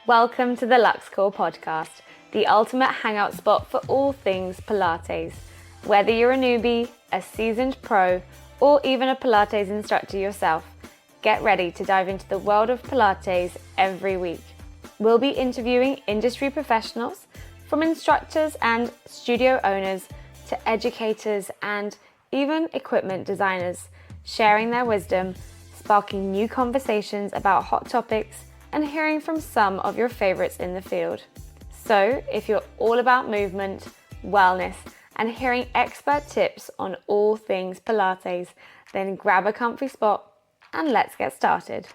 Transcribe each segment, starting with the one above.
Welcome to the LuxCore podcast, the ultimate hangout spot for all things Pilates. Whether you're a newbie, a seasoned pro, or even a Pilates instructor yourself, get ready to dive into the world of Pilates every week. We'll be interviewing industry professionals, from instructors and studio owners to educators and even equipment designers, sharing their wisdom, sparking new conversations about hot topics, and hearing from some of your favorites in the field. So, if you're all about movement, wellness, and hearing expert tips on all things Pilates, then grab a comfy spot and let's get started.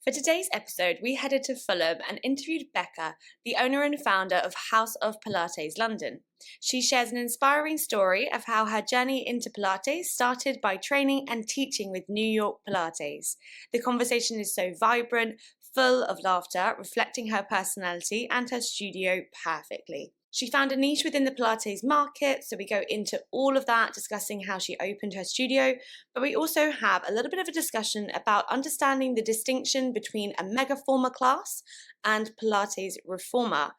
For today's episode, we headed to Fulham and interviewed Becca, the owner and founder of House of Pilates London. She shares an inspiring story of how her journey into Pilates started by training and teaching with New York Pilates. The conversation is so vibrant, full of laughter, reflecting her personality and her studio perfectly. She found a niche within the Pilates market, so we go into all of that, discussing how she opened her studio, but we also have a little bit of a discussion about understanding the distinction between a Megaformer Class and Pilates Reformer.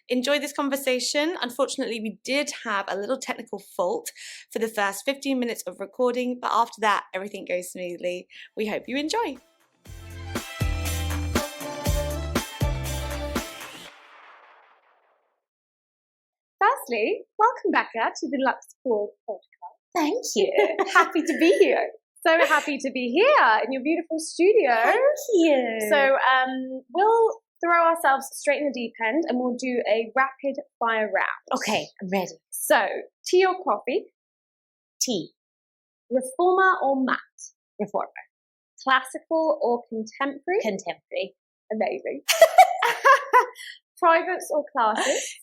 Enjoy this conversation. Unfortunately, we did have a little technical fault for the first 15 minutes of recording, but after that, everything goes smoothly. We hope you enjoy. Firstly, welcome Becca to the LuxCore podcast. Thank you. Happy to be here. So happy to be here in your beautiful studio. Thank you. So we'll throw ourselves straight in the deep end and we'll do a rapid fire round. Okay, I'm ready. So, tea or coffee? Tea. Reformer or mat? Reformer. Classical or contemporary? Contemporary. Amazing. Privates or classes?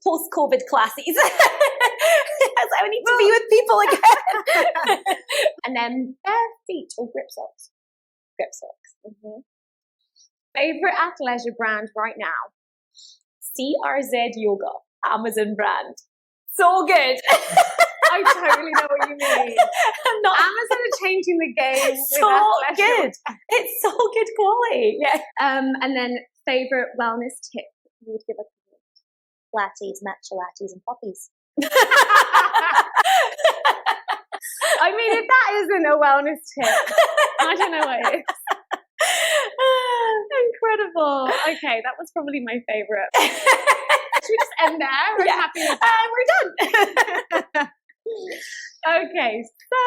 Post-COVID classes. I need to be with people again. And then bare feet or grip socks? Grip socks. Mm-hmm. Favorite athleisure brand right now? CRZ Yoga. Amazon brand. So good. I totally know what you mean. Amazon are changing the game. So good. It's so good quality. Yeah. And then favorite wellness tip you would give us? Lattes, matcha lattes, and poppies. I mean, if that isn't a wellness tip, I don't know what is. Incredible. Okay, that was probably my favorite. Should we just end there? We're happy with that. We're done. Okay, so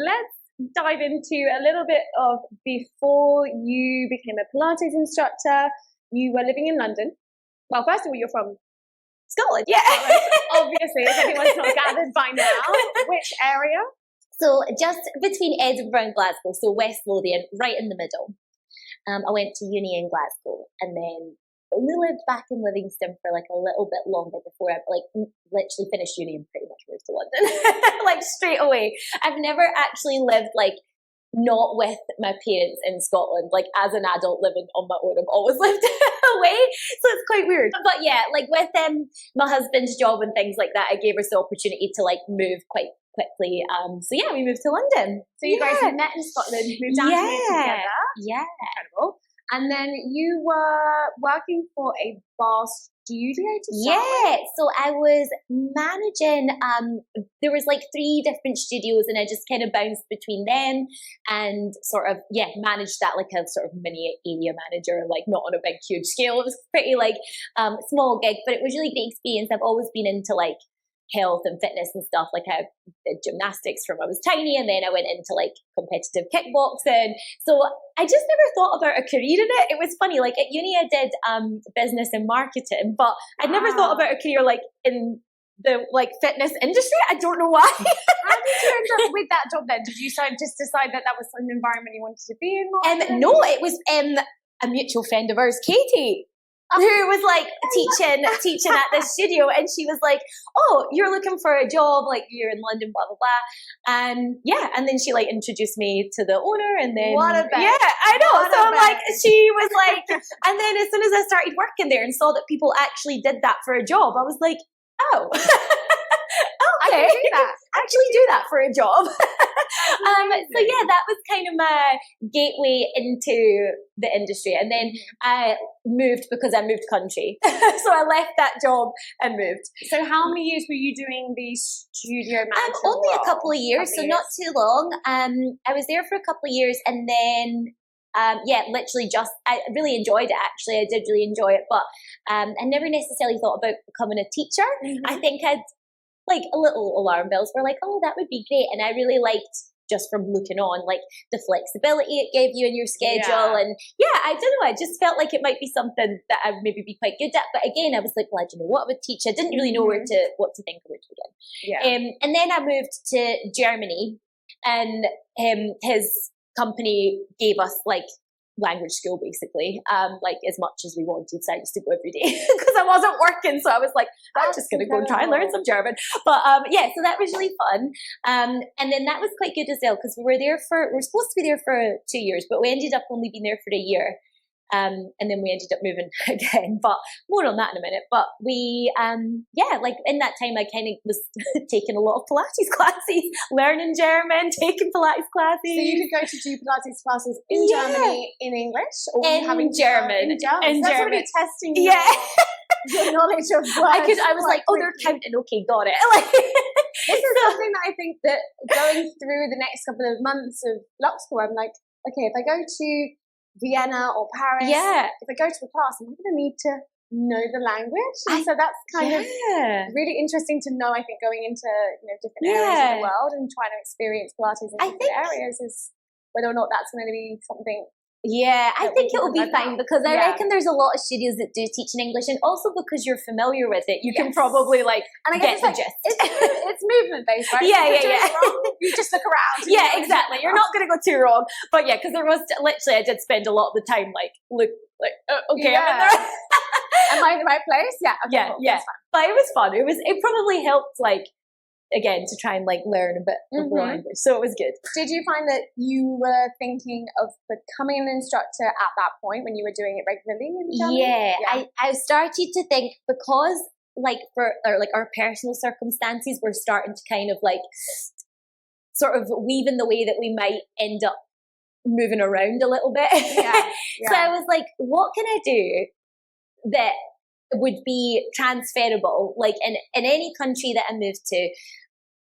let's dive into a little bit of before you became a Pilates instructor. You were living in London. Well, first of all, you're from Scotland. Yeah. Obviously, if anyone's not gathered by now. Which area? So just between Edinburgh and Glasgow, so West Lothian, right in the middle. I went to uni in Glasgow and then only lived back in Livingston for like a little bit longer before I literally finished uni and pretty much moved to London. Like straight away. I've never actually lived not with my parents in Scotland, as an adult living on my own. I've always lived away, so it's quite weird. But yeah, with my husband's job and things like that, I gave us the opportunity to move quite quickly. So yeah, we moved to London. So you guys met in Scotland, moved down here together. Yeah. Incredible. And then you were working for a bar studio to start with? So I was managing, there was 3 different studios and I just kind of bounced between them and managed that like a sort of mini area manager, not on a big, huge scale. It was pretty small gig, but it was really great experience. I've always been into health and fitness and stuff. I did gymnastics from I was tiny, and then I went into competitive kickboxing. So I just never thought about a career in it. It was funny, at uni I did business and marketing, but I'd never thought about a career in the fitness industry. I don't know why. How did you end up with that job then? Did you just decide that was an environment you wanted to be in? No, it was a mutual friend of ours, Katie. who was like teaching at this studio, and she was like, "Oh, you're looking for a job, like you're in London, blah blah blah," and yeah, and then she like introduced me to the owner, and then What a bet. yeah, I know. What So a I'm like, bet. she was like, and then as soon as I started working there and saw that people actually did that for a job, I was like, oh. I can do that. Actually do that for a job. So yeah, that was kind of my gateway into the industry. And then I moved because I moved country. So I left that job and moved. So how many years were you doing the studio manager Only a role? couple of years, so not too long. I was there for a couple of years, and then literally I really enjoyed it, actually. I did really enjoy it, but I never necessarily thought about becoming a teacher. I think I'd like a little alarm bells were like, oh, that would be great. And I really liked, just from looking on, like the flexibility it gave you in your schedule. And yeah, I don't know, I just felt like it might be something that I would maybe be quite good at. But again, I was like, well, I don't know what I would teach. I didn't really know what to think of it again. Yeah. And then I moved to Germany, and his company gave us like language school, basically, like as much as we wanted. So I used to go every day because I wasn't working. So I was like, I'm just going to go and try and learn some German. But yeah, so that was really fun. And then that was quite good as well, because we were supposed to be there for 2 years, but we ended up only being there for a year. And then we ended up moving again, but more on that in a minute. But we, like in that time, I kind of was taking a lot of Pilates classes, learning German, taking Pilates classes. So you could go to do Pilates classes in Germany in English, or in having German. In German. In So that's German. already testing your knowledge of words. I was like, oh, they're counting. Okay, got it. Like, this is something that I think that going through the next couple of months of Luxembourg, I'm like, okay, if I go to Vienna or Paris, if I go to a class, I'm going to need to know the language. And so that's kind of really interesting to know, I think, going into different areas of the world and trying to experience Pilates in different areas, is whether or not that's going to be something. Yeah, I think it will be fine, because I reckon there's a lot of studios that do teach in English, and also because you're familiar with it, you can probably like and I get guess the it's gist. It's movement based, right? Yeah, If you're yeah, doing it wrong, you just look around. Yeah, exactly. You're not going to go too wrong. But yeah, because there was literally, I did spend a lot of the time like, look, like, okay, I'm in there. Am I in the right place? Yeah. Okay, yeah. But it was fun. It probably helped, like, again, to try and like learn a bit of the language. So it was good. Did you find that you were thinking of becoming an instructor at that point when you were doing it regularly in Germany? Yeah. I started to think, because like our personal circumstances were starting to kind of like sort of weave in the way that we might end up moving around a little bit. So I was like, what can I do that would be transferable, like in any country that I moved to?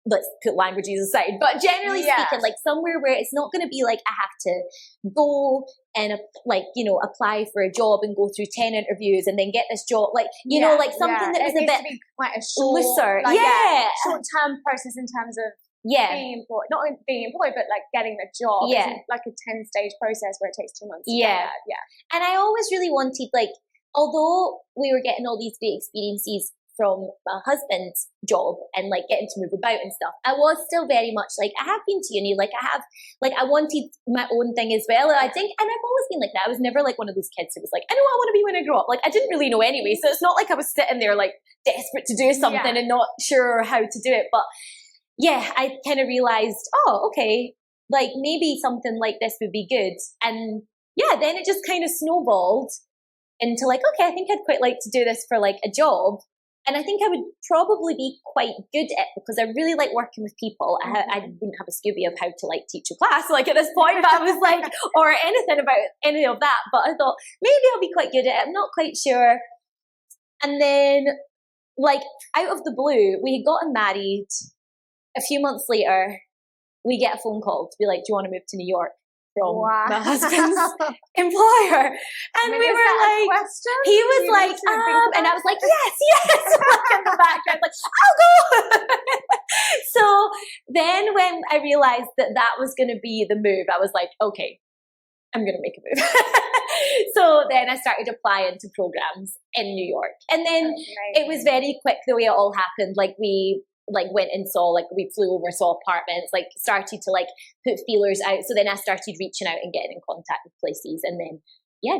Let's put languages aside, but generally speaking, like somewhere where it's not going to be like I have to go and apply for a job and go through 10 interviews and then get this job, like like something that was a bit quite a short, looser, short-term process in terms of being employed, not being employed, but like getting the job. It's like a 10-stage process where it takes 2 months to get that. And I always really wanted, like, although we were getting all these great experiences from my husband's job and like getting to move about and stuff, I was still very much like, I have been to uni, like I wanted my own thing as well. And I think, and I've always been like that. I was never like one of those kids who was like, I know what I want to be when I grow up. Like, I didn't really know anyway. So it's not like I was sitting there like desperate to do something and not sure how to do it. But yeah, I kind of realized, oh, okay, like maybe something like this would be good. And yeah, then it just kind of snowballed into like, okay, I think I'd quite like to do this for like a job. And I think I would probably be quite good at it, because I really like working with people. I wouldn't have a Scooby of how to like teach a class like at this point, but I was like, or anything about any of that. But I thought maybe I'll be quite good at it. I'm not quite sure. And then like out of the blue, we had gotten married. A few months later, we get a phone call to be like, do you want to move to New York? From my husband's employer. And we were like, he was like, and I was like, yes, like in the background, like, I'll go. So then when I realized that was going to be the move, I was like, okay, I'm going to make a move. So then I started applying to programs in New York. And then it was very quick the way it all happened. Like we went and saw, like we flew over, saw apartments, like started to like put feelers out. So then I started reaching out and getting in contact with places, and then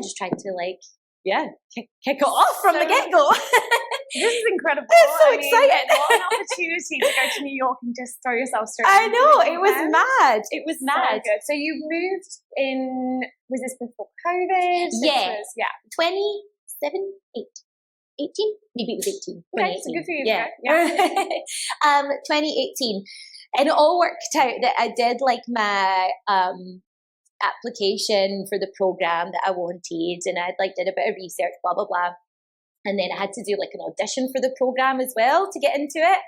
just tried to like kick it off from the get-go. This is incredible. It's so exciting. What an opportunity to go to New York and just throw yourself straight I into know, the it was event. mad. It was mad. So good. So you moved in, was this before COVID? Yeah. 18? Maybe it was 18. Okay, so good for you. Yeah. Yeah. 2018. And it all worked out that I did like my application for the program that I wanted, and I like did a bit of research, blah, blah, blah. And then I had to do like an audition for the program as well to get into it.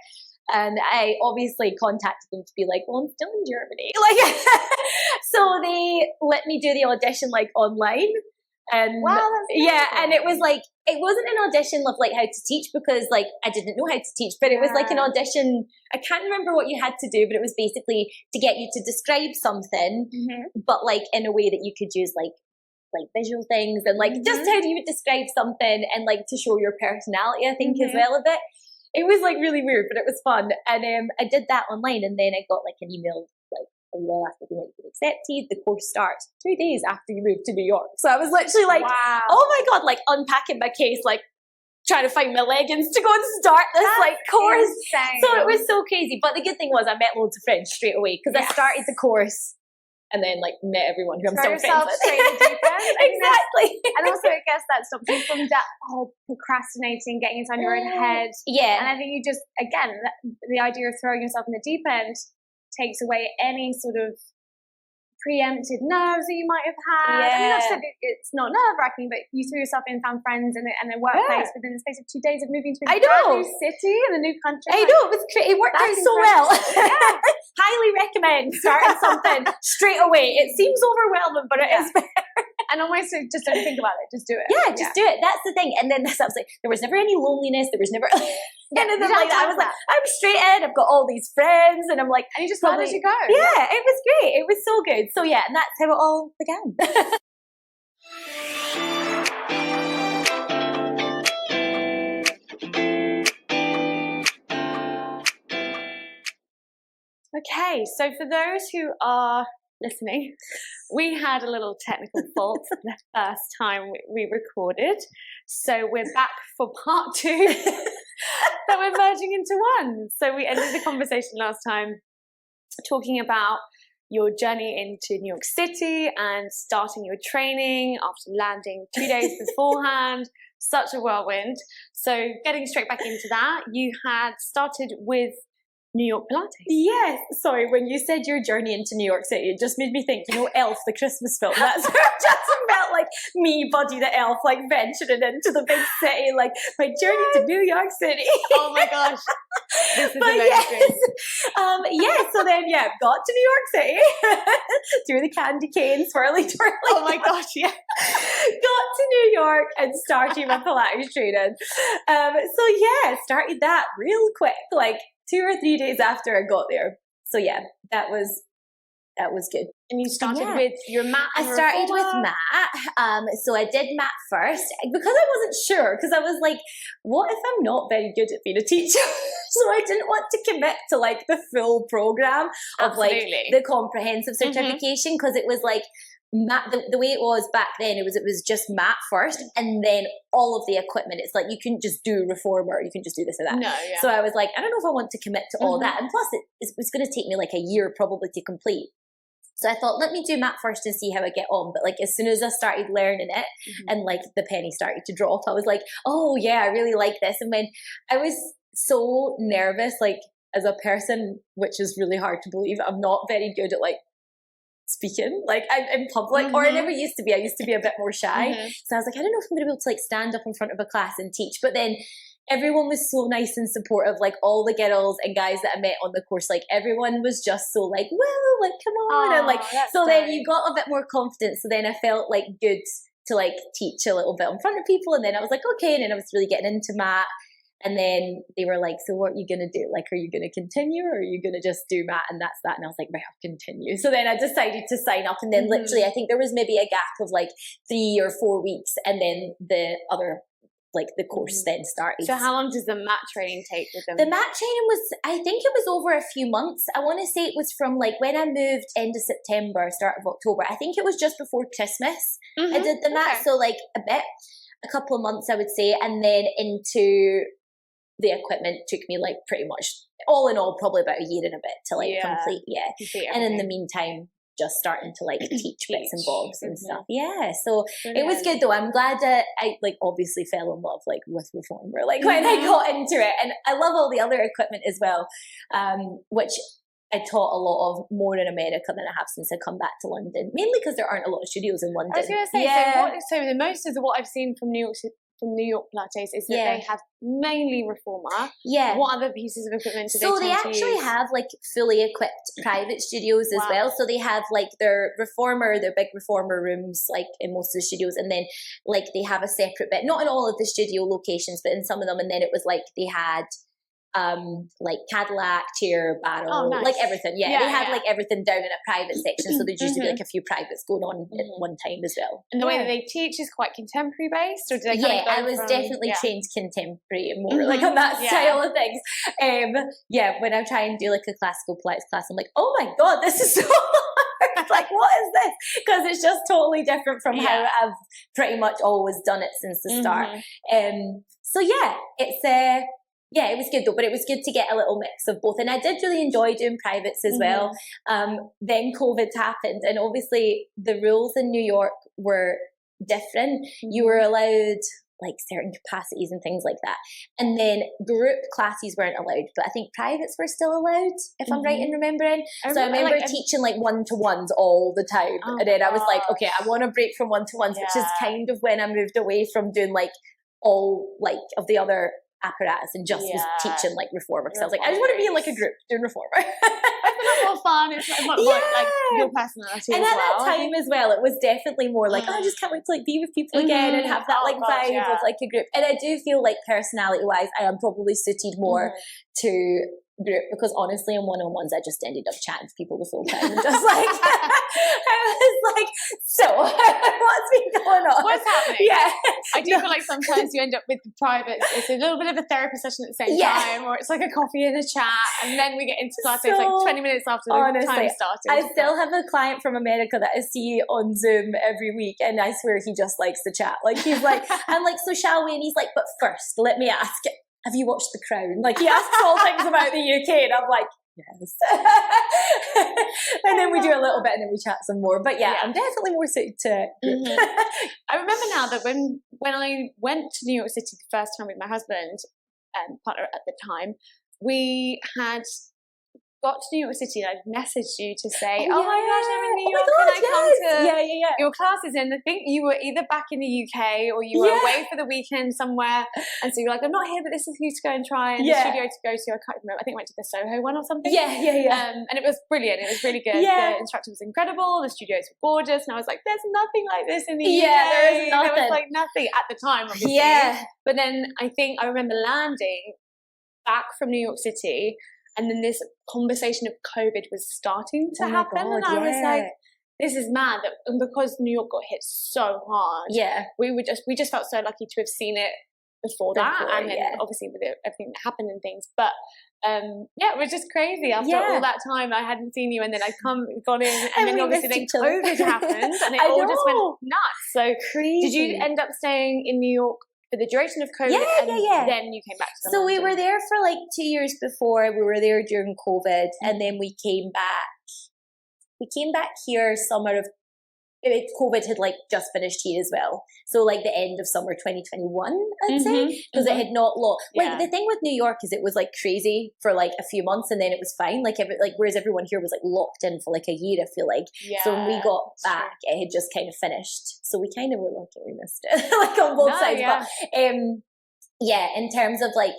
And I obviously contacted them to be like, well, I'm still in Germany. Like, so they let me do the audition like online. And wow, that's yeah, beautiful. and it was like, it wasn't an audition of like how to teach, because like I didn't know how to teach, but it was like an audition. I can't remember what you had to do, but it was basically to get you to describe something, but like in a way that you could use like visual things and like just how you would describe something, and like to show your personality, I think, as well a bit. It was like really weird, but it was fun. And I did that online, and then I got like an email like a while after being like, accepted. The course starts 2 days after you move to New York. So I was literally like, wow. oh my God, like unpacking my case, like trying to find my leggings to go and start this like course. Insane. So it was so crazy. But the good thing was I met loads of friends straight away, because I started the course and then like met everyone who I'm still friends with. Straight in the deep end. Exactly. And also, I guess that stopped you from that whole procrastinating, getting inside your own head. Yeah. And I think you just, again, the idea of throwing yourself in the deep end takes away any sort of preempted nerves that you might have had. I mean, I've said it's not nerve-wracking, but you threw yourself in, found friends and a workplace within the space of 2 days of moving to a brand new city and a new country. I know, it was it worked out so well. Highly recommend starting something straight away. It seems overwhelming, but it is better. And almost just don't think about it, just do it. Yeah, just do it. That's the thing. And then I was like, there was never any loneliness. There was never anything like that. I was like, I'm straight in. I've got all these friends, and I'm like, and you just learn as you go. Yeah, it was great. It was so good. So yeah, and that's how it all began. Okay, so for those who are listening, we had a little technical fault the first time we recorded. So we're back for part 2 that we're merging into one. So we ended the conversation last time talking about your journey into New York City and starting your training after landing 2 days beforehand. Such a whirlwind. So getting straight back into that, you had started with New York Pilates. Yes. Sorry, when you said your journey into New York City, it just made me think, you know, Elf, the Christmas film. That's just felt like me, Buddy the Elf, like venturing into the big city, like my journey to New York City. Oh my gosh. This is amazing. Yes. So then, got to New York City through the candy cane, swirly twirly. Oh my gosh, yeah. Got to New York and started my Pilates training. Started that real quick, like 2 or 3 days after I got there. So yeah, that was good. And you started with your mat. I started with mat. So I did mat first because I wasn't sure, because I was like, what if I'm not very good at being a teacher? So I didn't want to commit to like the full program of like the comprehensive certification, because it was like mat, the way it was back then, it was just mat first, and then all of the equipment. It's like you couldn't just do reformer, you can just do this or that. No, yeah. So I was like, I don't know if I want to commit to all that, and plus it was going to take me like a year probably to complete. So I thought, let me do mat first and see how I get on. But like as soon as I started learning it and like the penny started to drop, I was like, oh yeah, I really like this. And when I was so nervous, like as a person, which is really hard to believe, I'm not very good at like speaking like in public, or I never used to be. I used to be a bit more shy. So I was like, I don't know if I'm going to be able to like stand up in front of a class and teach. But then everyone was so nice and supportive, like all the girls and guys that I met on the course, like everyone was just so like, well, like come on. And like, so then you got a bit more confidence. So then I felt like good to like teach a little bit in front of people. And then I was like, okay. And then I was really getting into mat. And then they were like, so what are you going to do? Like, are you going to continue, or are you going to just do mat and that's that? And I was like, right, I'll continue. So then I decided to sign up. And then literally, I think there was maybe a gap of like 3 or 4 weeks. And then the other, like the course then started. So how long does the mat training take with them? The mat training was, I think it was over a few months. I want to say it was from like when I moved end of September, start of October. I think it was just before Christmas I did the mat. So like a bit. a couple of months, I would say, and then into the equipment took me like pretty much all in all probably about a year and a bit to like complete. And in the meantime just starting to like teach bits and bobs and stuff. So it was good though. I'm glad that I like obviously fell in love like with Reformer like when I got into it, and I love all the other equipment as well, which I taught a lot of more in America than I have since I come back to London, mainly because there aren't a lot of studios in London. I was going to say, so the most of what I've seen from New York Pilates is that they have mainly Reformer. What other pieces of equipment do they tend to use? So they actually have like fully equipped private studios as well. So they have like their Reformer, their big Reformer rooms like in most of the studios, and then like they have a separate bit, not in all of the studio locations, but in some of them. And then it was like they had like Cadillac, chair, barrel, like everything. They had like everything down in a private section, so there'd usually be like a few privates going on at one time as well. And the way that they teach is quite contemporary based, or do they kind of go I was definitely trained contemporary and more like on that style of things. When I try and do like a classical Pilates class, I'm like, oh my god, this is so hard. Like, what is this? Because it's just totally different from how I've pretty much always done it since the start. It was good though, but it was good to get a little mix of both. And I did really enjoy doing privates as well. Then COVID happened, and obviously the rules in New York were different. You were allowed like certain capacities and things like that. And then group classes weren't allowed, but I think privates were still allowed, if I'm right in remembering. I remember teaching like one-to-ones all the time. And then I was like, okay, I want to break from one-to-ones, which is kind of when I moved away from doing like all like of the other apparatus and just was teaching like Reformer, because I was like, I just want to be in like a group doing Reformer. It's a lot more fun. It's like, like your personality and as at well. that time as well, it was definitely more like, I just can't wait to like be with people again and have that like vibe of like a group. And I do feel like personality wise I am probably suited more to group, because honestly in one-on-ones I just ended up chatting to people the whole time and just like I was like, so what's been going on, what's happening? I do feel like sometimes you end up with the privates, it's a little bit of a therapy session at the same time, or it's like a coffee and a chat, and then we get into Pilates like 20 minutes after the time started. I still have a client from America that I see on Zoom every week, and I swear he just likes to chat. Like he's like, I'm like, so shall we? And he's like, but first let me ask, have you watched The Crown? Like he asks all things about the UK, and I'm like, yes. And then we do a little bit, and then we chat some more. But I'm definitely more suited to group. I remember now that when I went to New York City the first time with my husband and partner at the time, we had got to New York City and I messaged you to say, oh my gosh, I'm in New York, can I come to your classes? And I think you were either back in the UK or you were away for the weekend somewhere, and so you're like, I'm not here, but this is who to go and try, and the studio to go to. I can't remember, I think I went to the Soho one or something. And it was brilliant, it was really good. The instructor was incredible, the studios were gorgeous, and I was like, there's nothing like this in the UK. There is nothing. There was like nothing at the time, obviously. But then I remember landing back from New York City, and then this conversation of COVID was starting to happen. And I was like, this is mad. And because New York got hit so hard, we just felt so lucky to have seen it before that. And then obviously with everything that happened and things. But it was just crazy. After all that time, I hadn't seen you, and then I got in, and then obviously then COVID happened, and it all just went nuts. So did you end up staying in New York for the duration of COVID, and then you came back to So London? we were there for like 2 years before. We were there during COVID, and then we came back. We came back here summer of COVID had like just finished here as well. So like the end of summer 2021, I'd say, because it had not like the thing with New York is it was like crazy for like a few months, and then it was fine. Like whereas everyone here was like locked in for like a year, I feel like. So when we got back, it had just kind of finished. So we kind of were lucky we missed it, like on both sides. But in terms of like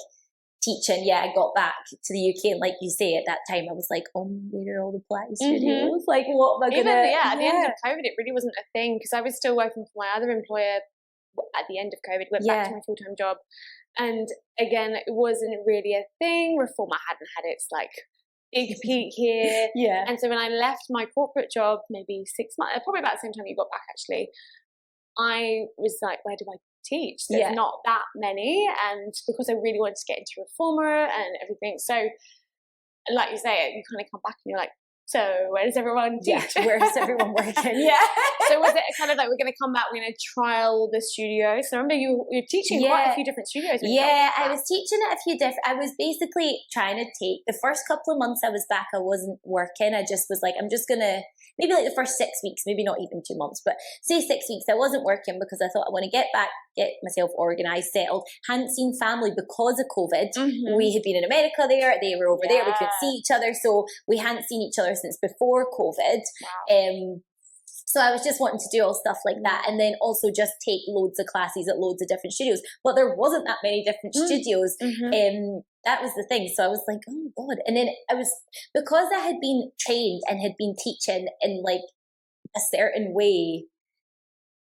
teaching, I got back to the UK, and like you say, at that time I was like, oh, where are all the Pilates studios? Like, what am I gonna? At the end of COVID, it really wasn't a thing, because I was still working for my other employer at the end of COVID. Went back to my full-time job, and again, it wasn't really a thing. Reformer hadn't had its like big peak here, and so when I left my corporate job, maybe 6 months, probably about the same time you got back, actually, I was like, where do I teach? There's not that many, and because I really wanted to get into Reformer and everything, so like you say, you kind of come back and you're like, so where does everyone teach? Yeah, where's everyone working? Yeah. So was it kind of like, we're going to come back, we're going to trial the studio? So remember you're teaching quite a few different studios. Yeah, I was teaching at a few different, I was basically trying to take, the first couple of months I was back, I wasn't working. I just was like, I'm just going to, maybe like the first 6 weeks, maybe not even 2 months, but say 6 weeks, I wasn't working because I thought I want to get back, get myself organised, settled. Hadn't seen family because of COVID. We had been in America there, they were over there, we couldn't see each other, so we hadn't seen each other since before COVID. So I was just wanting to do all stuff like that, and then also just take loads of classes at loads of different studios. But there wasn't that many different studios. That was the thing. So I was like, oh God. And then I was, because I had been trained and had been teaching in like a certain way,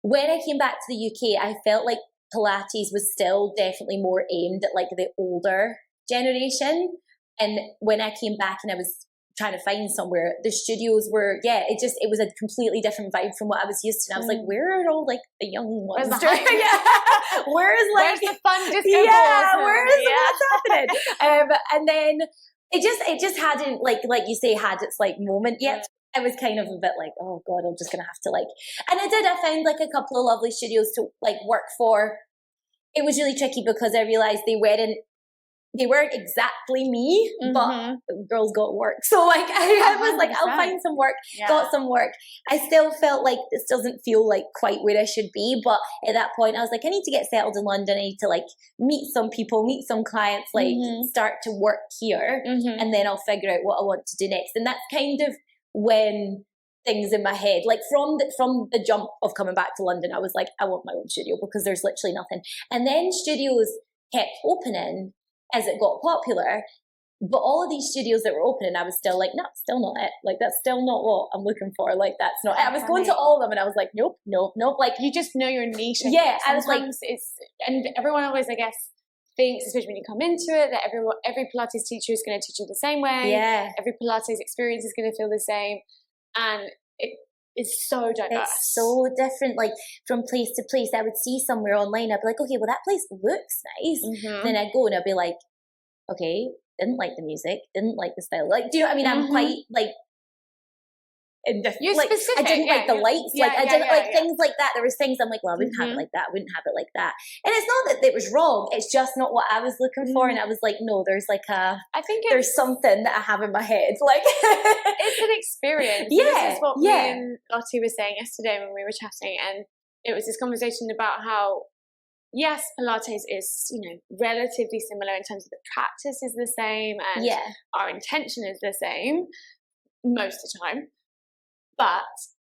when I came back to the UK, I felt like Pilates was still definitely more aimed at like the older generation. And when I came back and I was trying to find somewhere, the studios were, it was a completely different vibe from what I was used to. And I was like, where are all like the young ones? Where's Where's the fun disco what's happening? And then it just hadn't like you say, had its like moment yet. I was kind of a bit like, oh God, I'm just gonna have to like, and I found like a couple of lovely studios to like work for. It was really tricky because I realized they weren't exactly me, but girls got work. So like I was like, I'll find some work, got some work. I still felt like this doesn't feel like quite where I should be. But at that point I was like, I need to get settled in London. I need to like meet some people, meet some clients, like start to work here. And then I'll figure out what I want to do next. And that's kind of when things in my head, like from the jump of coming back to London, I was like, I want my own studio because there's literally nothing. And then studios kept opening as it got popular, but all of these studios that were opening, I was still like, no, still not it. Like, that's still not what I'm looking for. Like, that's not it. I was going to all of them and I was like, nope. Like, you just know your niche. Yeah, I was like, and everyone always, I guess, thinks, especially when you come into it, that every Pilates teacher is going to teach you the same way. Yeah. Every Pilates experience is going to feel the same. And it is so diverse. It's so different, like from place to place. I would see somewhere online, I'd be like, okay, well that place looks nice. Then I'd go and I'd be like, okay, didn't like the music, didn't like the style. Like, do you know what I mean? I'm quite like, you're like specific, I didn't like the lights, I didn't like things like that. There was things I'm like, well, I wouldn't have it like that, I wouldn't have it like that. And it's not that it was wrong, it's just not what I was looking for. And I was like, no, there's like I think there's something that I have in my head, like it's an experience. This is what me and Lottie were saying yesterday when we were chatting, and it was this conversation about how yes, Pilates is, relatively similar in terms of the practice is the same and our intention is the same most of the time. But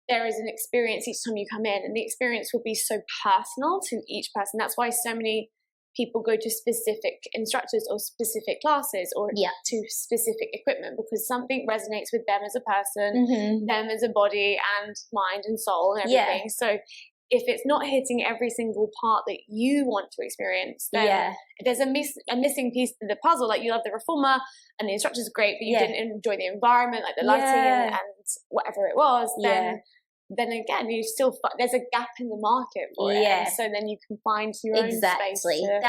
there is an experience each time you come in, and the experience will be so personal to each person. That's why so many people go to specific instructors or specific classes or to specific equipment, because something resonates with them as a person, them as a body and mind and soul and everything. So if it's not hitting every single part that you want to experience, then there's a missing piece to the puzzle. Like, you love the Reformer and the instructor's great, but you didn't enjoy the environment, like the lighting and whatever it was, then again, you still there's a gap in the market for it. And so then you can find your own space to explore.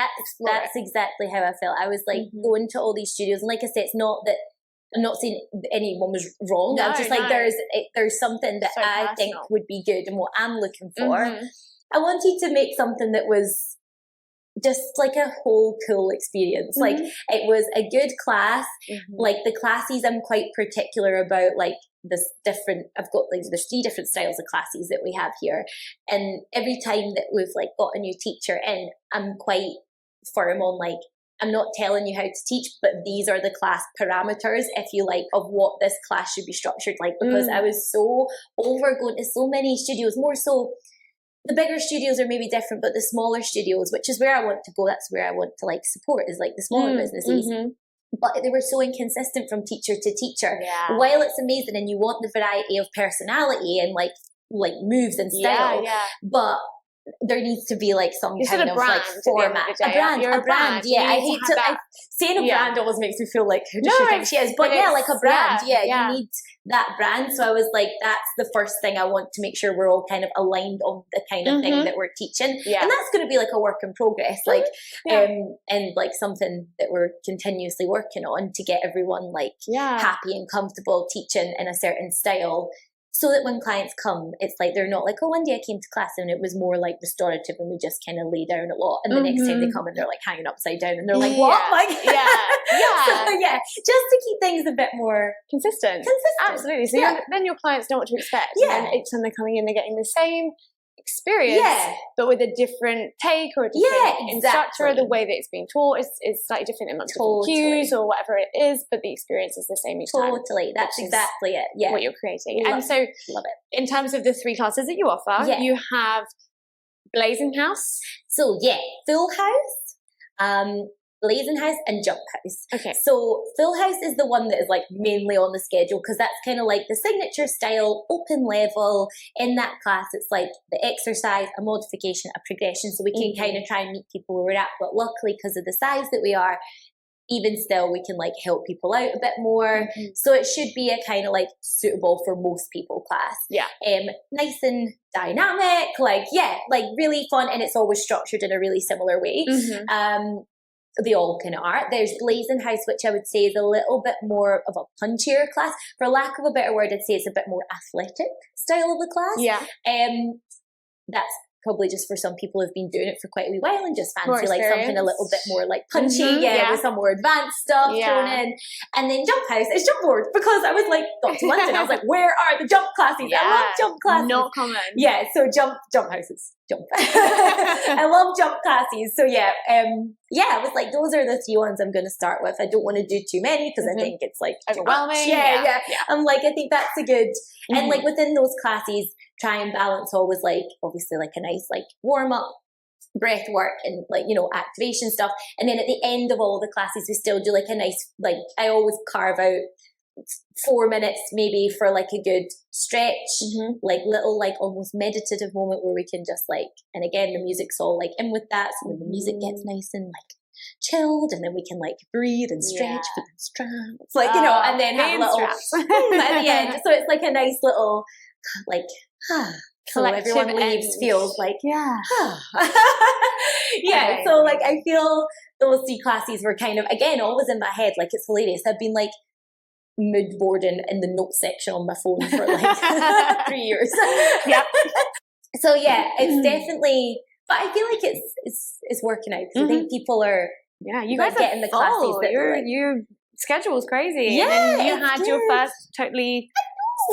That's exactly how I felt. I was like going to all these studios, and like I said, it's not that I'm not saying anyone was wrong. I'm just like, there's something that I think would be good and what I'm looking for. I wanted to make something that was just like a whole cool experience. Like, it was a good class. Like, the classes, I'm quite particular about, like, this different, I've got like, there's 3 different styles of classes that we have here. And every time that we've like got a new teacher in, I'm quite firm on like, I'm not telling you how to teach, but these are the class parameters, if you like, of what this class should be structured like. Because I was so over going to so many studios, more so the bigger studios are maybe different, but the smaller studios, which is where I want to go, that's where I want to like support, is like the smaller businesses. But they were so inconsistent from teacher to teacher. While it's amazing and you want the variety of personality and like moves and style, but there needs to be like some You're kind still of brand like format. A brand. Yeah, I hate to. Saying a brand almost makes me feel like who does she think she is? But yeah, like a brand. Yeah, you need that brand. So I was like, that's the first thing I want to make sure we're all kind of aligned on the kind of thing that we're teaching. Yeah. And that's going to be like a work in progress, like, and like something that we're continuously working on to get everyone like happy and comfortable teaching in a certain style. So that when clients come, it's like they're not like, oh, one day I came to class and it was more like restorative and we just kind of lay down a lot. And the next time they come and they're like hanging upside down and they're like, what? Like, so, just to keep things a bit more consistent. Absolutely. So then your clients know what to expect. And then each time they're coming in, they're getting the same experience, but with a different take or a different instructor. The way that it's being taught is slightly different in different cues or whatever it is, but the experience is the same each time. That's exactly it. Yeah, what you're creating. And so, love it. In terms of the 3 classes that you offer, you have Blazing House. So Full House, Blazing House and Jump House. Okay. So Full House is the one that is like mainly on the schedule because that's kind of like the signature style, open level. In that class, it's like the exercise, a modification, a progression. So we can kind of try and meet people where we're at. But luckily, because of the size that we are, even still, we can like help people out a bit more. So it should be a kind of like suitable for most people class. Yeah. Nice and dynamic, like really fun, and it's always structured in a really similar way. They all kind of are. There's Blazing House, which I would say is a little bit more of a punchier class. For lack of a better word, I'd say it's a bit more athletic style of the class. Yeah. That's probably just for some people who've been doing it for quite a wee while and just fancy like something a little bit more like punchy, with some more advanced stuff thrown in. And then Jump House is jump board because I was like, got to London, I was like, where are the jump classes? I love jump classes. Not common. Yeah, so jump houses. Jump. I love jump classes. So I was like, those are the 3 ones I'm going to start with. I don't want to do too many because I think it's like overwhelming. Yeah. I'm like, I think that's a good, and like within those classes, try and balance always like, obviously like a nice like warm up, breath work and like, activation stuff. And then at the end of all the classes, we still do like a nice, like I always carve out 4 minutes maybe for like a good stretch, like little like almost meditative moment where we can just like, and again the music's all like in with that, so when the music gets nice and like chilled, and then we can like breathe and stretch for the straps, like and then have a little at the end. So it's like a nice little like so everyone leaves feels like so like I feel those 3 classes were kind of again always in my head, like it's hilarious. I've been like mood boarding in the notes section on my phone for like 3 years. So it's definitely, but I feel like it's working out because I think people are you guys like, getting the classes that your schedule's crazy. Yeah, and you had your first totally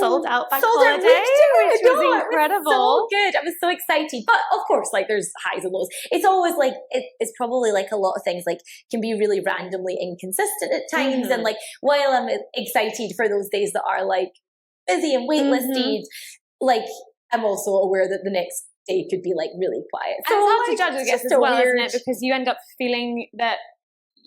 sold out bank holiday, which was incredible. It was so good. I was so excited. But of course, like there's highs and lows. It's always like, it's probably like a lot of things like can be really randomly inconsistent at times. And like while I'm excited for those days that are like busy and waitlisted, like I'm also aware that the next day could be like really quiet. So it's hard to judge, I guess, as well, isn't it? Because you end up feeling that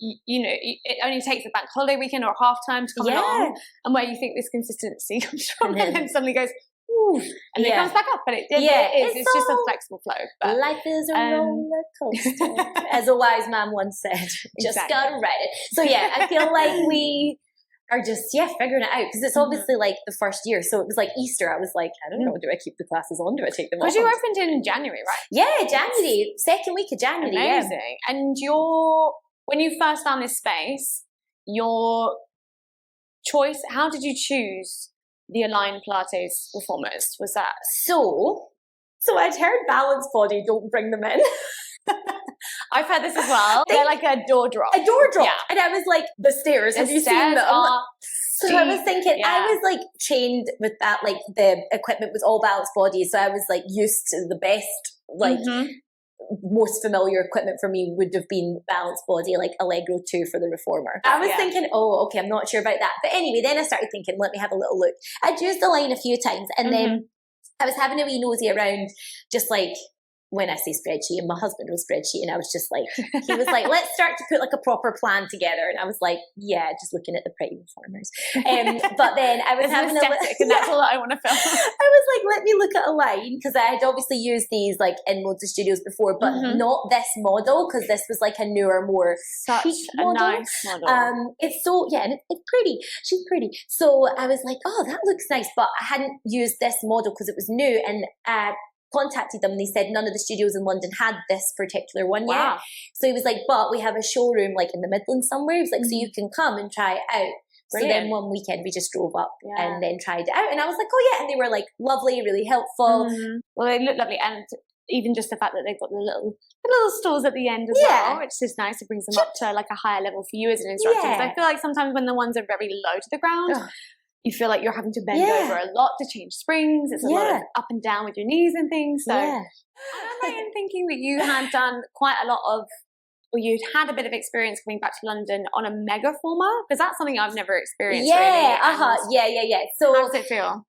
it only takes a bank holiday weekend or half time to come along, and where you think this consistency comes from, and then suddenly goes, ooh, and then it comes back up. But it's just a flexible flow. But, life is a roller coaster, as a wise man once said. Just gotta ride it. So I feel like we are just figuring it out because it's obviously like the first year. So it was like Easter. I was like, I don't know, do I keep the classes on? Do I take them off? Because you opened in January, right? Yeah, January, second week of January. Amazing. And when you first found this space, your choice, how did you choose the Aligned Pilates Reformers? Was that? So I'd heard Balance Body, don't bring them in. I've heard this as well. They're like a door drop. A door drop. Yeah. And I was like, the stairs, have you seen them? So I was thinking, I was like trained with that, like the equipment was all Balance Body. So I was like used to the best, like most familiar equipment for me would have been Balance Body, like Allegro 2 for the Reformer. I was thinking, I'm not sure about that. But anyway, then I started thinking, let me have a little look. I'd used the line a few times and then I was having a wee nosy around just like when I say spreadsheet, and my husband was spreadsheet, and I was just like, he was like, let's start to put like a proper plan together. And I was like, yeah, just looking at the pretty reformers. But then I was having a look, and that's all I want to film. I was like, let me look at a line, because I had obviously used these like in loads of studios before, but not this model, because this was like a newer, more such chic a model. nice model. It's so, yeah, and it's pretty. She's pretty. So I was like, oh, that looks nice. But I hadn't used this model because it was new, and contacted them, and they said none of the studios in London had this particular one yet. So he was like, but we have a showroom like in the Midlands somewhere. He was like, so you can come and try it out. Brilliant. So then one weekend we just drove up and then tried it out, and I was like, oh yeah, and they were like lovely, really helpful. Well, they look lovely, and even just the fact that they've got the little stores at the end as well, which is nice. It brings them up to like a higher level for you as an instructor. So I feel like sometimes when the ones are very low to the ground, you feel like you're having to bend over a lot to change springs. It's a lot of up and down with your knees and things. So I'm right in thinking that you had done quite a lot of, or you'd had a bit of experience coming back to London on a Megaformer, because that's something I've never experienced. Yeah, really. So how does it feel?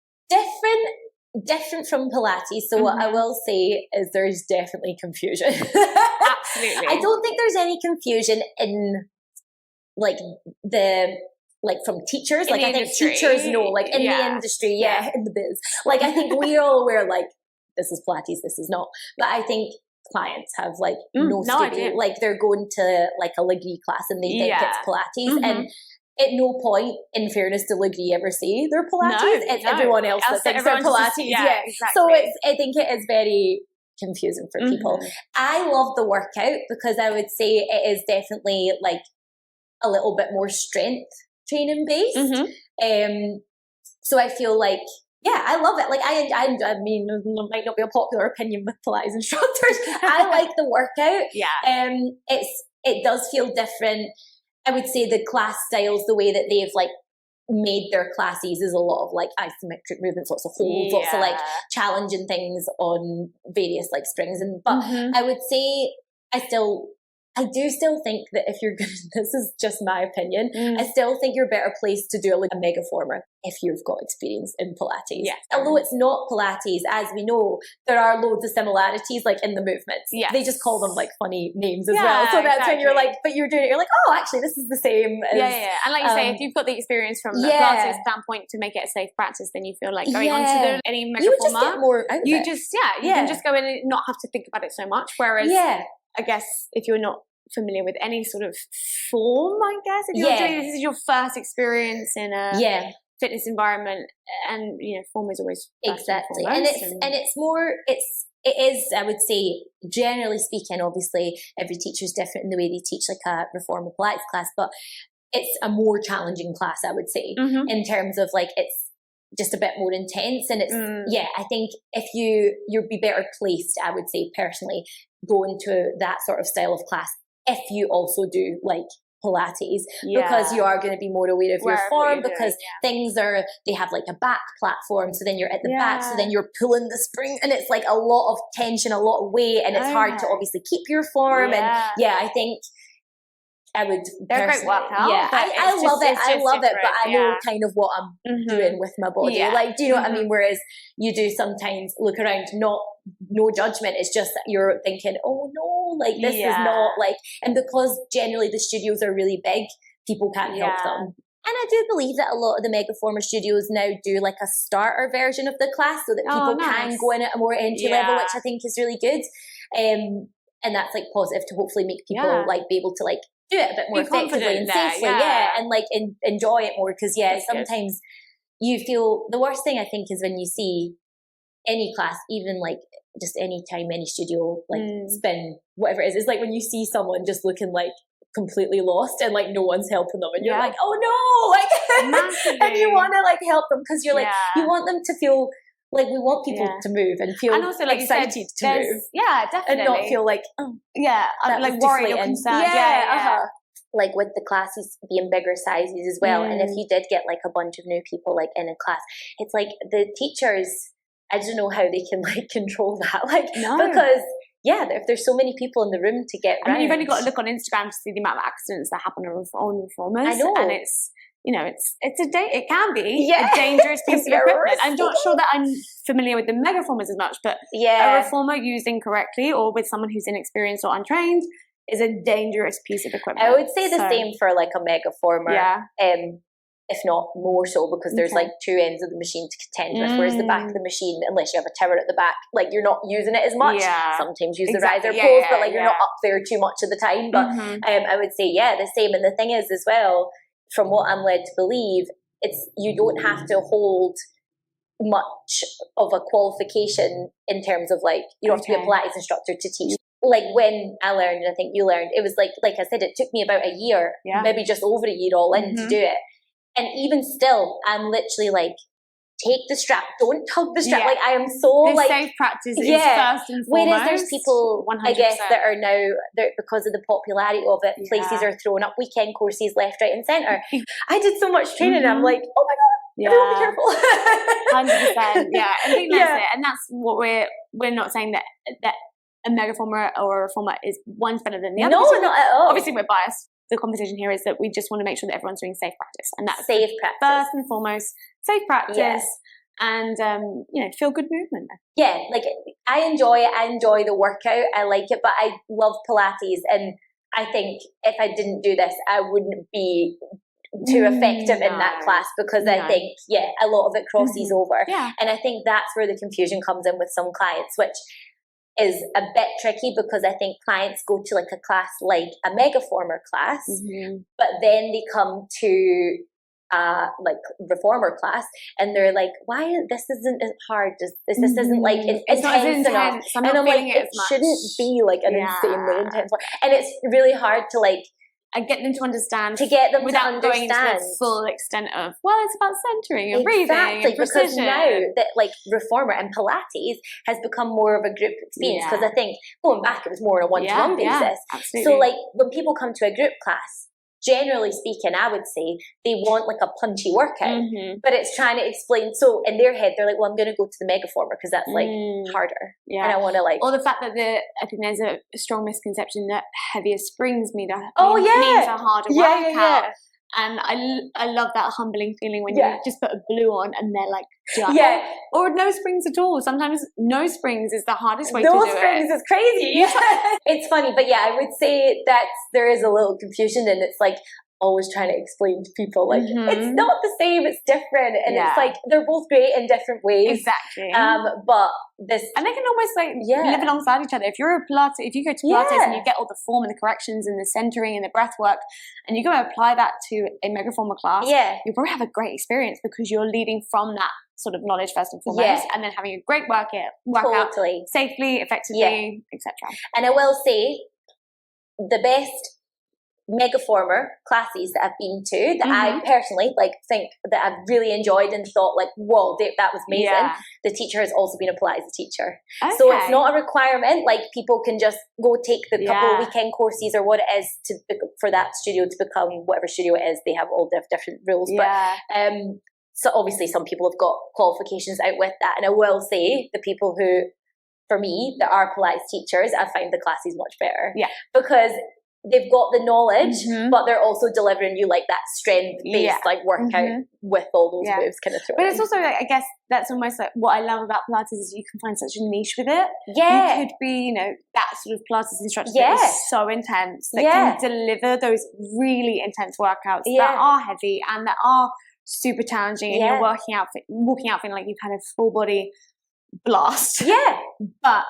Different from Pilates. So what I will say is there's definitely confusion. Absolutely. I don't think there's any confusion in like from teachers. In like I think industry. teachers know, like in the industry, in the biz. Like I think we're all aware, like this is Pilates, this is not. But I think clients have like no idea. Like they're going to like a Legree class and they think it's Pilates, and at no point, in fairness, do Legree ever say they're Pilates. It's everyone else that thinks they're Pilates. Exactly. So I think it is very confusing for people. I love the workout because I would say it is definitely like a little bit more strength training based. So I feel like, I love it. Like I mean, it might not be a popular opinion with Pilates instructors. I like the workout. It does feel different. I would say the class styles, the way that they've like made their classes is a lot of like isometric movements, lots of holds, lots of like challenging things on various like springs. And but I would say I do still think that if you're good, this is just my opinion, I still think you're better placed to do like a Megaformer if you've got experience in Pilates. Although it's not Pilates, as we know, there are loads of similarities like in the movements. They just call them like funny names as well. So that's when you're like, but you're doing it, you're like, oh, actually this is the same as, And like you say, if you've got the experience from a Pilates standpoint to make it a safe practice, then you feel like going on to any Megaformer, you would just get more out of you it. You can just go in and not have to think about it so much. Whereas I guess if you're not familiar with any sort of form, I guess, if you're doing this is your first experience in a fitness environment, and form is always exactly, and it is, I would say, generally speaking, obviously every teacher is different in the way they teach like a Reformer Pilates class, but it's a more challenging class, I would say, in terms of like it's just a bit more intense, and it's I think if you'd be better placed, I would say personally, go into that sort of style of class if you also do like Pilates, because you are going to be more aware of your form, because they have like a back platform, so then you're at the back, so then you're pulling the spring, and it's like a lot of tension, a lot of weight, and it's hard to obviously keep your form. And I think I would. They're a great workout. I love it. I love it, but I know kind of what I'm doing with my body. Like, do you know what I mean? Whereas you do sometimes look around, no judgment. It's just that you're thinking, oh no, like this is not like, and because generally the studios are really big, people can't help them. And I do believe that a lot of the Megaformer studios now do like a starter version of the class so that people can go in at a more entry level, which I think is really good. And that's like positive to hopefully make people like be able to like do it a bit more effectively and safely, and like enjoy it more, because sometimes you feel the worst thing I think is when you see any class, even like just any time any studio like spin whatever it is, it's like when you see someone just looking like completely lost and like no one's helping them, and you're like, oh no, like and you want to like help them, because you're like you want them to feel like, we want people to move and feel and also, like excited to move. Yeah, definitely. And not feel like, like worried or concerned. Like with the classes being bigger sizes as well. And if you did get like a bunch of new people like in a class, it's like the teachers, I don't know how they can like control that. Like, because if there's so many people in the room to get I mean, you've only got to look on Instagram to see the amount of accidents that happen on reformers. I know. And it's you know, it can be a dangerous piece of equipment. I'm not sure that I'm familiar with the Megaformers as much, but a reformer used incorrectly or with someone who's inexperienced or untrained is a dangerous piece of equipment. I would say the same for like a Megaformer. If not more so, because there's like two ends of the machine to contend with, whereas the back of the machine, unless you have a tower at the back, like you're not using it as much. Sometimes use the riser poles, but like you're not up there too much of the time. But I would say, the same. And the thing is as well, from what I'm led to believe, you don't have to hold much of a qualification in terms of like, you don't have to be a Pilates instructor to teach. Like when I learned, and I think you learned, it was like I said, it took me about a year, maybe just over a year all in to do it. And even still, I'm literally like, take the strap, don't tug the strap. Like I am so this like safe practice is first and foremost. Whereas there's people, 100%. I guess, that are now, because of the popularity of it, places are throwing up weekend courses left, right, and centre. I did so much training. I'm like, oh my god, everyone be careful. 100%. Yeah, I think that's it, and that's what we're not saying that a Megaformer or a reformer is one's better than the other. No, not at all. Obviously, we're biased. The conversation here is that we just want to make sure that everyone's doing safe practice, and that's safe practice first and foremost. Safe practice, and feel good movement. Yeah, like I enjoy it. I enjoy the workout. I like it, but I love Pilates, and I think if I didn't do this, I wouldn't be too effective in that class, because I think a lot of it crosses over, and I think that's where the confusion comes in with some clients, which is a bit tricky, because I think clients go to like a class like a Megaformer class, but then they come to like reformer class and they're like, why this isn't as hard, this isn't like it's not intense enough, and I'm like, it shouldn't be like an insanely intense one, and it's really hard to like get them to understand, without going into the full extent of, well, it's about centering and breathing and precision. Because now that like reformer and Pilates has become more of a group experience, because I think going back it was more on a one-to-one basis. So like when people come to a group class, generally speaking, I would say they want like a punchy workout, but it's trying to explain. So in their head, they're like, well, I'm going to go to the Megaformer because that's like harder. Yeah. And I want to like. Or the fact that I think there's a strong misconception that heavier springs means a harder workout. Yeah. And I love that humbling feeling when you just put a blue on and they're like, or no springs at all. Sometimes no springs is the hardest way to do it. No springs is crazy. It's funny, but I would say that there is a little confusion, and it's like always trying to explain to people like it's not the same, it's different, and it's like they're both great in different ways. Exactly. But and they can almost like live alongside each other. If you go to Pilates and you get all the form and the corrections and the centering and the breath work, and you go and apply that to a Megaformer class, you'll probably have a great experience, because you're leading from that sort of knowledge first and foremost, and then having a great workout safely, effectively, etc. And I will say the best Megaformer classes that I've been to, that I personally like think that I've really enjoyed and thought like, whoa, that was amazing. The teacher has also been a Pilates teacher. So it's not a requirement, like people can just go take the couple of weekend courses or what it is for that studio to become whatever studio it is. They have all different rules, but so obviously some people have got qualifications out with that, and I will say the people who, for me, that are Pilates teachers, I find the classes much better, because they've got the knowledge, but they're also delivering you like that strength-based like workout with all those moves kind of through. But it's also like, I guess that's almost like what I love about Pilates is you can find such a niche with it. Yeah. You could be, that sort of Pilates instructor that is so intense, that can deliver those really intense workouts that are heavy and that are super challenging, and you're walking out feeling like you've had a full body blast. But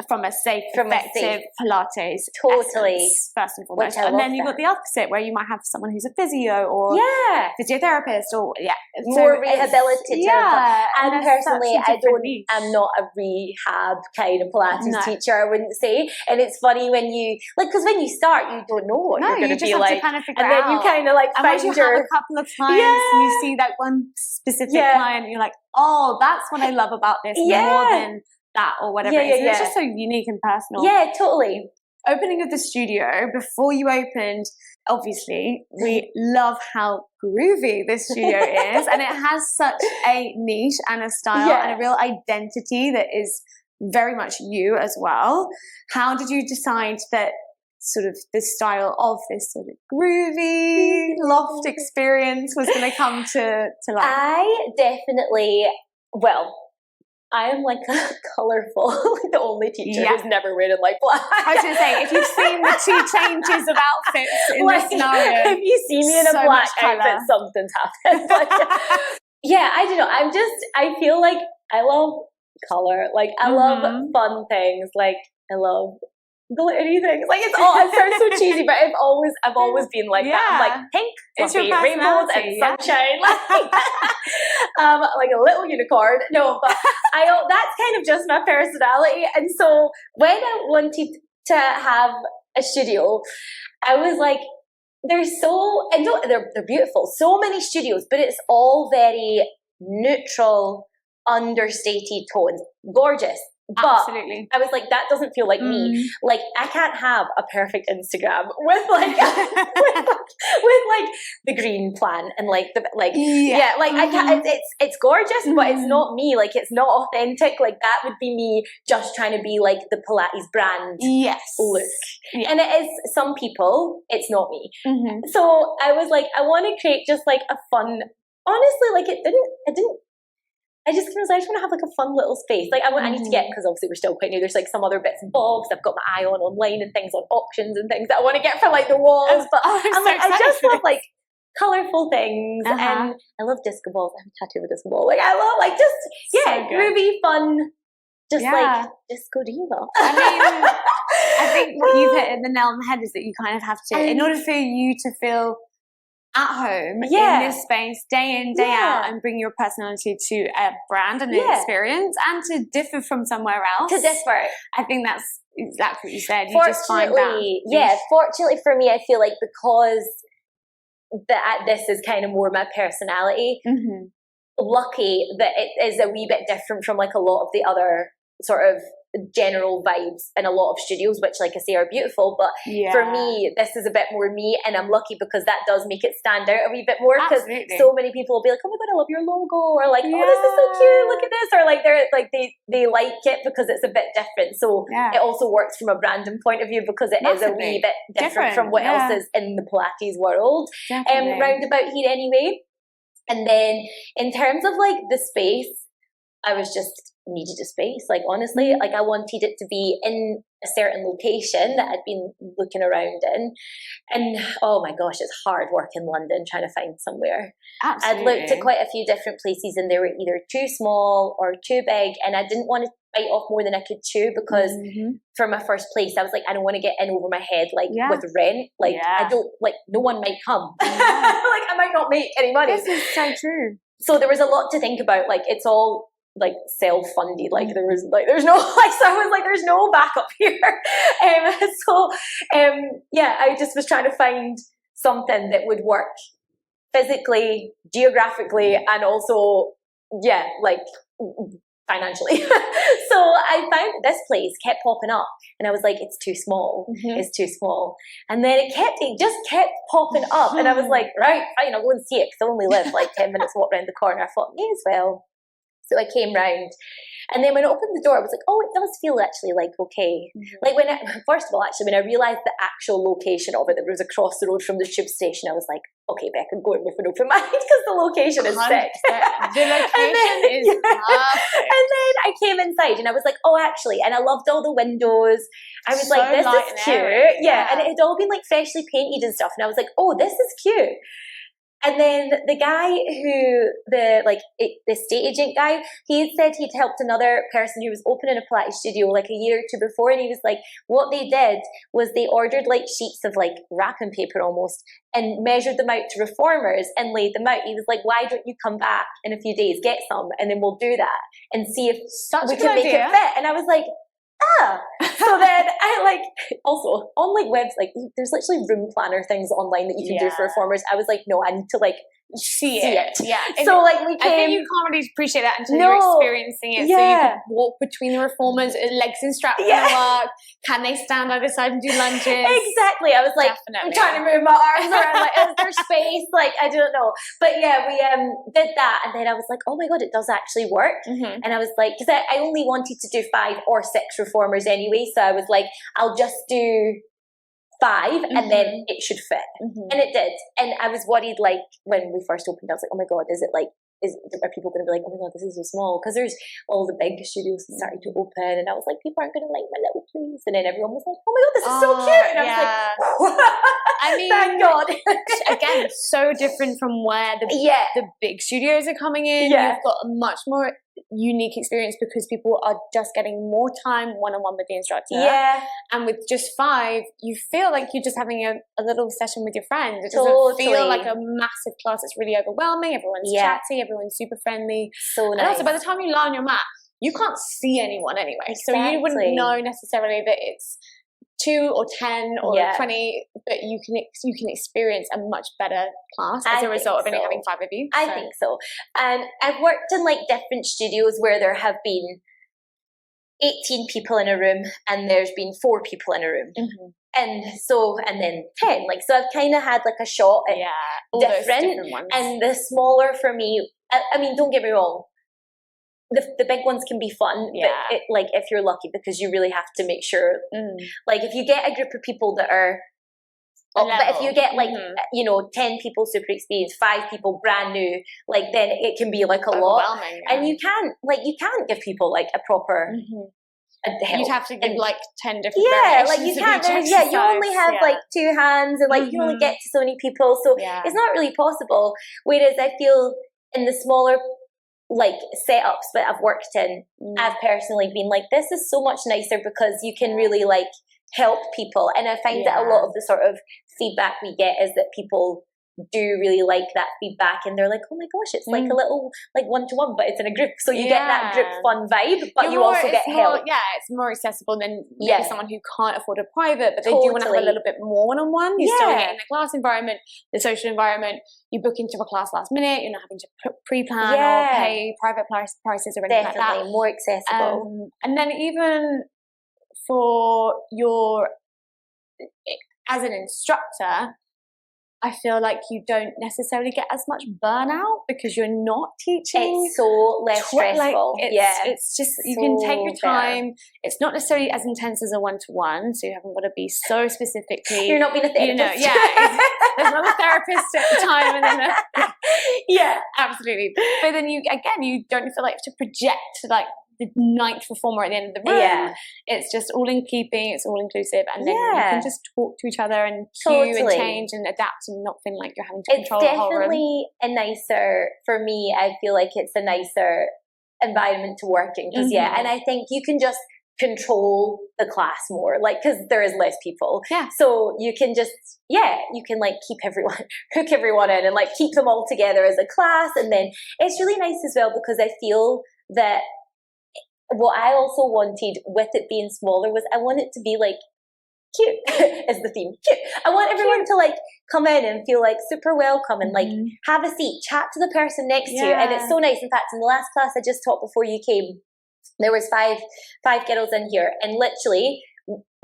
from a safe, effective Pilates essence, first and foremost. And then you've got the opposite, where you might have someone who's a physio or physiotherapist or more rehabilitative. And personally, I'm not a rehab kind of Pilates teacher, I wouldn't say. And it's funny when you because when you start, you don't know what you're going to be like, kind of and then you kind of like find you have a couple of clients and you see that one specific client, you're like, oh, that's what I love about this more than that or whatever it is. It's just so unique and personal. Yeah, totally. Opening of the studio, before you opened, obviously, we love how groovy this studio is, and it has such a niche and a style and a real identity that is very much you as well. How did you decide that sort of the style of this sort of groovy loft experience was going to come to life? I definitely, I am like colourful, like the only teacher who's never wearing like black. I was going to say, if you've seen the 2 changes of outfits in like, this scenario, if you see me in a black outfit, something's happened. Like, I don't know. I feel like I love colour. Like, I love fun things. Like, I love glittery things. Like, it's all, it sounds so cheesy, but I've always been like that. I'm like pink, it's your rainbows and sunshine. Like a little unicorn. No, but that's kind of just my personality. And so when I wanted to have a studio, I was like, they're beautiful. So many studios, but it's all very neutral, understated tones. Gorgeous. But absolutely. I was like, that doesn't feel like me. Like, I can't have a perfect Instagram with like with like the green plan and like the like I can't. It's gorgeous, but it's not me. Like, it's not authentic. Like, that would be me just trying to be like the Pilates brand look. And it is some people. It's not me. So I was like, I want to create just like a fun. Honestly, like I just want to have like a fun little space. Like, I need to get, because obviously we're still quite new, there's like some other bits and bobs I've got my eye on online and things on auctions and things that I want to get for like the walls. But I'm like, I just love like colourful things, and I love disco balls. I have a tattoo of a disco ball. Like, I love like just groovy, fun, just like disco diva. I mean, I think what you've hit the nail on the head is that you kind of have to, in order for you to feel at home in this space day in, day out, and bring your personality to a brand and an experience, and to differ from somewhere else. I think that's exactly what you said. You just find that. Fortunately for me, I feel like because this is kind of more my personality, lucky that it is a wee bit different from like a lot of the other sort of general vibes in a lot of studios, which, like I say, are beautiful, but for me this is a bit more me, and I'm lucky because that does make it stand out a wee bit more, because so many people will be like, oh my god, I love your logo, or like, oh, this is so cute, look at this, or like they're like they like it because it's a bit different. So it also works from a branding point of view, because it is a wee bit different from what else is in the Pilates world. Round about here anyway. And then in terms of like the space, I was just needed a space. Like, honestly, like I wanted it to be in a certain location that I'd been looking around in. And oh my gosh, it's hard work in London trying to find somewhere. I'd looked at quite a few different places, and they were either too small or too big, and I didn't want to bite off more than I could chew, because for my first place, I was like, I don't want to get in over my head, like with rent. Like, I don't, like, no one might come. Like, I might not make any money. This is so true. So there was a lot to think about. Like, it's all like self-funded, like there's no, like, so I was like, there's no backup here. I just was trying to find something that would work physically, geographically, and also like financially. So I found this place kept popping up, and I was like, it's too small. It's too small. And then it just kept popping up, and I was like, right, fine, I'll go and see it, because I only live like 10 minutes walk around the corner. I thought, may as well. So I came round, and then when I opened the door, I was like, oh, it does feel actually like okay. Like, first of all, actually, when I realised the actual location of it, that it was across the road from the tube station, I was like, okay, Becca, go in with an open mind, because the location is sick. The location is perfect. And then I came inside, and I was like, oh, actually, and I loved all the windows. I was like, this is cute. And it had all been like freshly painted and stuff, and I was like, oh, this is cute. And then the guy the estate agent guy, he had said he'd helped another person who was opening a Pilates studio like a year or two before, and he was like, what they did was they ordered like sheets of like wrapping paper almost, and measured them out to reformers and laid them out. He was like, why don't you come back in a few days, get some, and then we'll do that and see if we can make it fit. And I was like, so then I like, also on like webs, like there's literally room planner things online that you can do for reformers. I was like, no, I need to like see it. So like we came, I think you can't really appreciate that until you're experiencing it. So you could walk between the reformers, legs in straps gonna work. Can they stand either side and do lunges? Exactly. I was like, I'm trying to move my arms around, like, is there space? Like, I don't know. But yeah, we did that, and then I was like, oh my god, it does actually work. And I was like, because I only wanted to do 5 or 6 reformers anyway, so I was like, I'll just do 5 and then it should fit. And it did. And I was worried, like, when we first opened, I was like, oh my God, are people going to be like, oh my God, this is so small? Because there's all the big studios starting to open, and I was like, people aren't going to like my little place. And then everyone was like, oh my God, this is so cute. And I was like, I mean, thank God. Again, so different from where the big studios are coming in. Yeah. You've got a much more unique experience because people are just getting more time one-on-one with the instructor. Yeah. And with just 5, you feel like you're just having a little session with your friend. It doesn't Totally. feel like a massive class. It's really overwhelming. Everyone's chatty. Everyone's super friendly. So nice. And also, by the time you lie on your mat, you can't see anyone anyway. Exactly. So you wouldn't know necessarily that it's 2 or 10 or 20, but you can experience a much better class as a result of only having 5 of you. I think so. And I've worked in like different studios where there have been 18 people in a room and there's been 4 people in a room. And then 10. Like, so I've kind of had like a shot at different ones. And the smaller for me, I mean, don't get me wrong, the big ones can be fun, but like if you're lucky, because you really have to make sure, like if you get a group of people that are, but if you get like, 10 people super experienced, 5 people brand new, like then it can be like a lot. And you can't give people like a proper help. You'd have to give like 10 different like you can't, you only have like 2 hands and like you can only get to so many people. So it's not really possible. Whereas I feel in the smaller like setups that I've worked in, I've personally been like, this is so much nicer because you can really like help people. And I find that a lot of the sort of feedback we get is that people do really like that feedback, and they're like, oh my gosh, it's like a little like one-to-one, but it's in a group, so you get that group fun vibe, but you also get help. It's more accessible than maybe someone who can't afford a private, but they do want to have a little bit more one-on-one. You're still getting the class environment, the social environment. You book into a class last minute, you're not having to pre-plan or pay private prices or anything like that. More accessible. And then even for as an instructor, I feel like you don't necessarily get as much burnout because you're not teaching. It's so less stressful. It's just, you can take your time. It's not necessarily as intense as a one-to-one, so you haven't got to be so specifically. You're not being a therapist. There's not a therapist at the time. And then absolutely. But then you don't feel like you have to project like the 9th reformer at the end of the room. It's just all in keeping, it's all inclusive, and then you can just talk to each other and cue and change and adapt and not feel like you're having to control the whole room. It's definitely a nicer, for me, I feel like it's a nicer environment to work in, because and I think you can just control the class more, like, because there is less people, so you can just you can like keep everyone, hook everyone in and like keep them all together as a class. And then it's really nice as well, because I feel that what I also wanted with it being smaller was I want it to be like cute is the theme. Cute. I want everyone to like come in and feel like super welcome and like have a seat, chat to the person next to you. And it's so nice. In fact, in the last class I just taught before you came, there was five girls in here, and literally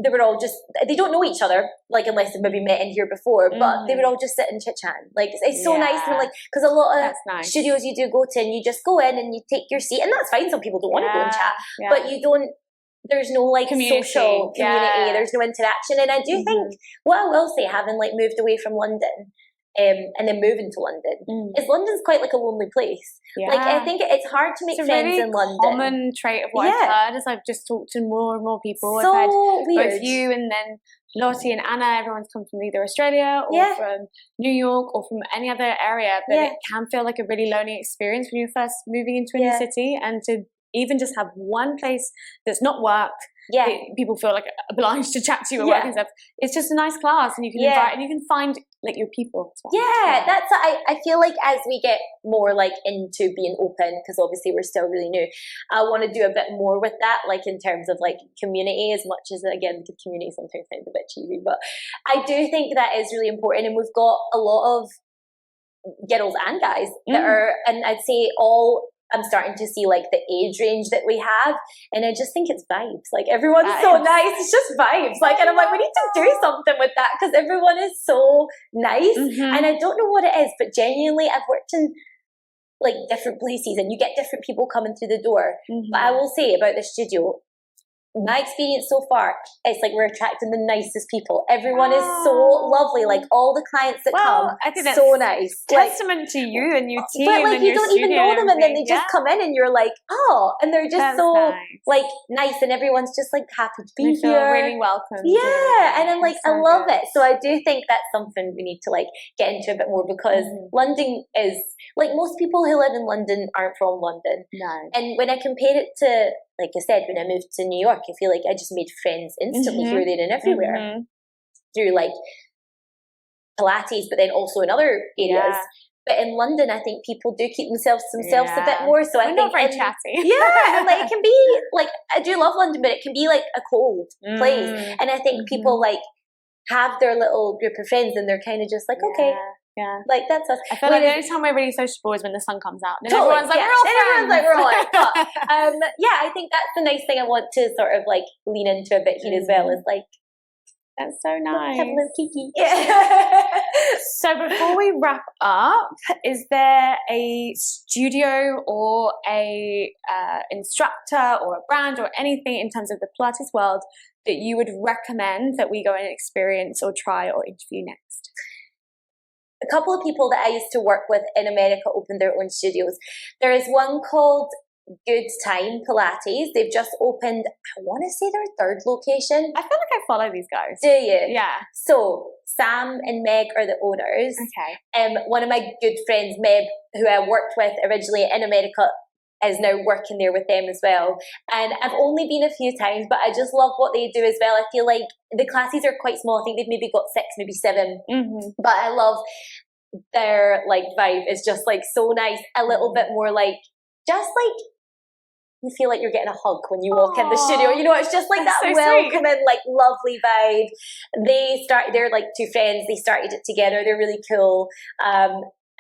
they were all just, they don't know each other, like, unless they've maybe met in here before, but they would all just sit and chit-chat. Like, it's so nice. And like, because a lot of studios you do go to, and you just go in and you take your seat, and that's fine. Some people don't want to go and chat, but you don't, there's no like social community, there's no interaction. And I do think, what I will say, having like moved away from London, and then moving to London, is London's quite like a lonely place. Like, I think it's hard to make friends in London. It's a common trait of what I've heard as I've just talked to more and more people. So I've had weird. Both you and then Lottie and Anna, everyone's come from either Australia or from New York or from any other area, but it can feel like a really lonely experience when you're first moving into a new city, and to even just have one place that's not work, people feel like obliged to chat to you at work and stuff. It's just a nice class, and you can invite, and you can find like your people as well. That's I feel like as we get more like into being open, because obviously we're still really new, I want to do a bit more with that, like in terms of like community, as much as, again, the community sometimes sounds a bit cheesy, but I do think that is really important. And we've got a lot of girls and guys that are, and I'd say I'm starting to see like the age range that we have, and I just think it's vibes. Like, everyone's so nice. It's just vibes. Like, and I'm like, we need to do something with that, because everyone is so nice. And I don't know what it is, but genuinely, I've worked in like different places, and you get different people coming through the door. But I will say about the studio, my experience so far, it's like we're attracting the nicest people. Everyone is so lovely. Like all the clients that come, I think so nice. Testament to you and your team. But like and you don't even know them, and then they just come in, and you're like, oh, and they're just so like nice, and everyone's just like happy to be here, really welcome. Yeah, and I'm like, I love it. So I do think that's something we need to like get into a bit more, because London is like, most people who live in London aren't from London. No. And when I compare it to, like I said, when I moved to New York, I feel like I just made friends instantly here, there, and everywhere through like Pilates, but then also in other areas. But in London, I think people do keep themselves a bit more. So I think not very chatty. Yeah, and like it can be like, I do love London, but it can be like a cold place. And I think people like have their little group of friends, and they're kind of just like, okay. Yeah, like that's us. I feel like the only time we're really sociable is when the sun comes out. And totally, everyone's like, we're all friends. Everyone's like, we're all like, but, yeah, I think that's the nice thing I want to sort of like lean into a bit here as well, is like, that's so nice. Have a little kiki. So before we wrap up, is there a studio or a instructor or a brand or anything in terms of the Pilates world that you would recommend that we go and experience or try or interview next? A couple of people that I used to work with in America opened their own studios. There is one called Good Time Pilates. They've just opened, I want to say, their third location. I feel like I follow these guys. Do you? Yeah. So Sam and Meg are the owners. Okay. One of my good friends, Meg, who I worked with originally in America, is now working there with them as well. And I've only been a few times, but I just love what they do as well. I feel like the classes are quite small. I think they've maybe got 6, maybe 7. But I love their like vibe. It's just like so nice. A little bit more like, just like, you feel like you're getting a hug when you walk in the studio. You know, it's just like that welcoming, like lovely vibe. They're like 2 friends. They started it together. They're really cool.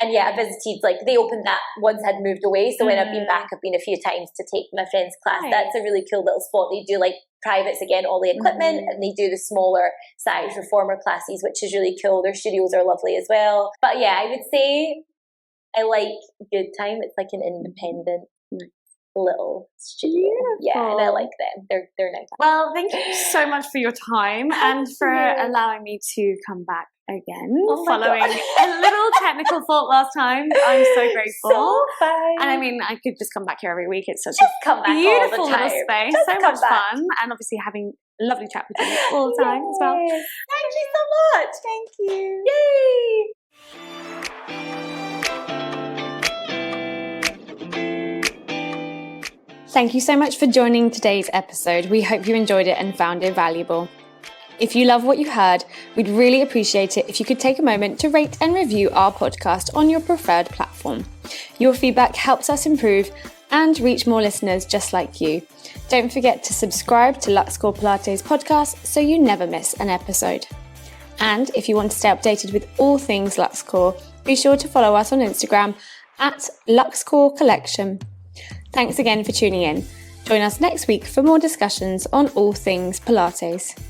And yeah, I visited, like they opened that once I'd moved away. So when I've been back, I've been a few times to take my friend's class. Nice. That's a really cool little spot. They do like privates again, all the equipment, and they do the smaller size reformer classes, which is really cool. Their studios are lovely as well. But yeah, I would say I like Good Time. It's like an independent little studio. Yeah, and I like them. They're nice. Well, thank you so much for your time and for allowing me to come back again, following a little technical fault last time. I'm so grateful. So fun. And I mean, I could just come back here every week. It's such a beautiful little space. So much fun. And obviously having a lovely chat with you all the time as well. Thank you so much. Thank you. Yay. Thank you so much for joining today's episode. We hope you enjoyed it and found it valuable. If you love what you heard, we'd really appreciate it if you could take a moment to rate and review our podcast on your preferred platform. Your feedback helps us improve and reach more listeners just like you. Don't forget to subscribe to Lux Core Pilates podcast so you never miss an episode. And if you want to stay updated with all things Lux Core, be sure to follow us on Instagram at Lux Core Collection. Thanks again for tuning in. Join us next week for more discussions on all things Pilates.